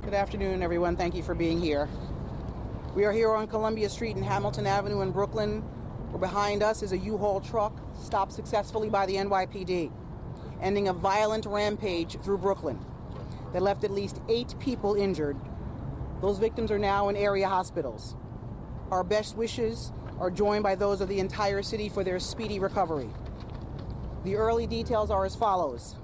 Good afternoon, everyone. Thank you for being here. We are here on Columbia Street and Hamilton Avenue in Brooklyn, where behind us is a U-Haul truck stopped successfully by the NYPD, ending a violent rampage through Brooklyn that left at least 8 people injured. Those victims are now in area hospitals. Our best wishes are joined by those of the entire city for their speedy recovery. The early details are as follows.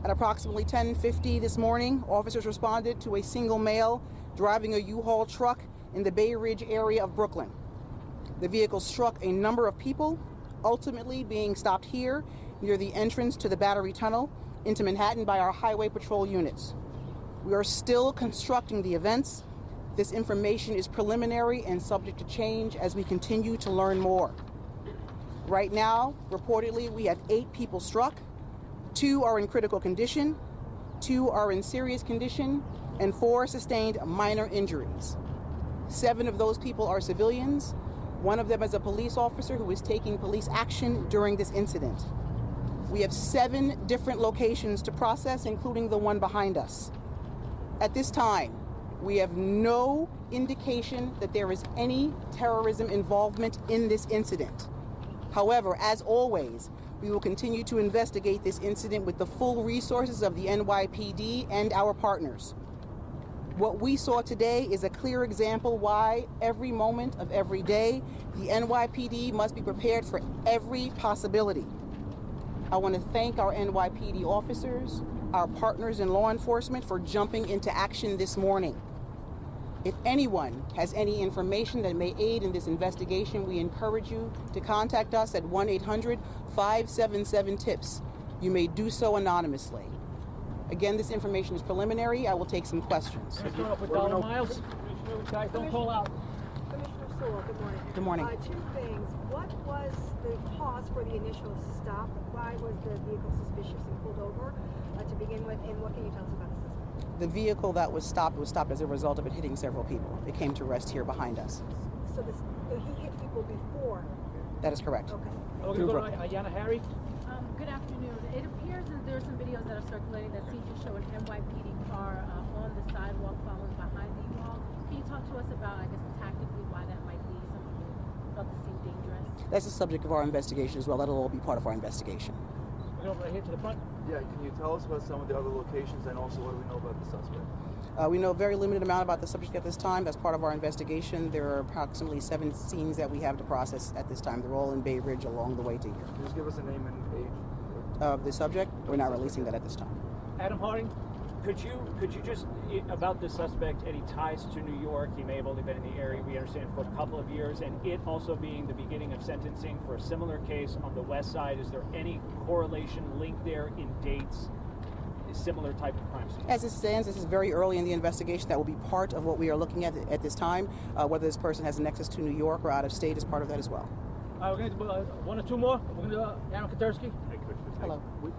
At approximately 10:50 this morning, officers responded to a single male driving a U-Haul truck in the Bay Ridge area of Brooklyn. The vehicle struck a number of people, ultimately being stopped here near the entrance to the Battery Tunnel into Manhattan by our Highway Patrol units. We are still constructing the events. This information is preliminary and subject to change as we continue to learn more. Right now, reportedly, we have 8 people struck. 2 are in critical condition, 2 are in serious condition, and 4 sustained minor injuries. 7 of those people are civilians. 1 of them is a police officer who is taking police action during this incident. We have 7 different locations to process, including the one behind us. At this time, we have no indication that there is any terrorism involvement in this incident. However, as always, we will continue to investigate this incident with the full resources of the NYPD and our partners. What we saw today is a clear example why every moment of every day, the NYPD must be prepared for every possibility. I want to thank our NYPD officers, our partners in law enforcement for jumping into action this morning. If anyone has any information that may aid in this investigation, we encourage you to contact us at 1-800-577-TIPS. You may do so anonymously. Again, this information is preliminary. I will take some questions. Start off with Dollar Miles. Guys, don't call out. Commissioner Sewell, good morning. Good morning. 2 things. What was the cause for the initial stop? Why was the vehicle suspicious and pulled over to begin with? And what can you tell us about the suspect? The vehicle that was stopped as a result of it hitting several people. It came to rest here behind us. So he hit people before? That is correct. Okay. We're going to go to Ayana Harry. Good afternoon. It appears that there are some videos that are circulating that seem to show an NYPD car on the sidewalk following behind the wall. Can you talk to us about, I guess, tactically why that might be? Some people felt it seemed dangerous. That's the subject of our investigation as well. That'll all be part of our investigation. We're over right here to the front. Yeah, can you tell us about some of the other locations and also what do we know about the suspect? We know a very limited amount about the subject at this time. As part of our investigation, there are approximately 7 scenes that we have to process at this time. They're all in Bay Ridge along the way to here. Can you just give us a name and age? Of the subject, we're not releasing that at this time. Adam Harding. Could you just, about the suspect, any ties to New York? He may have only been in the area, we understand, for a couple of years, and it also being the beginning of sentencing for a similar case on the west side. Is there any correlation, link there in dates, similar type of crimes? As it stands, this is very early in the investigation. That will be part of what we are looking at this time. Whether this person has a nexus to New York or out of state is part of that as well. We're going to do 1 or 2 more. We're going to do Aaron Katersky. Hey, Commissioner. Hello. When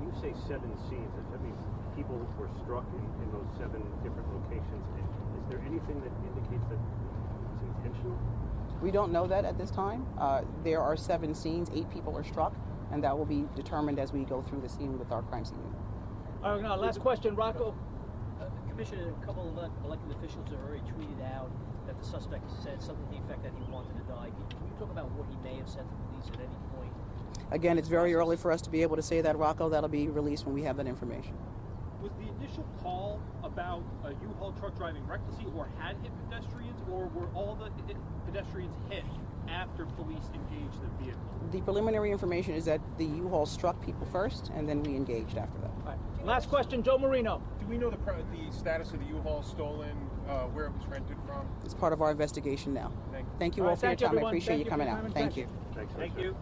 you say 7 scenes, does that mean people were struck in those 7 different locations? And is there anything that indicates that it's intentional? We don't know that at this time. There are 7 scenes, 8 people are struck, and that will be determined as we go through the scene with our crime scene unit. All right, last question, Rocco. Commissioner, a couple of elected officials have already tweeted out that the suspect said something to the effect that he wanted to die. Can you talk about what he may have said to police at any point? Again, it's very early for us to be able to say that, Rocco. That'll be released when we have that information. Was the initial call about a U-Haul truck driving recklessly or had hit pedestrians, or were all the pedestrians hit after police engaged the vehicle? The preliminary information is that the U-Haul struck people first, and then we engaged after that. All right. Last question, Joe Marino. Do we know the status of the U-Haul stolen, where it was rented from? It's part of our investigation now. Thank you all for your time. I appreciate you coming out. Thank you. Thanks. Thank you.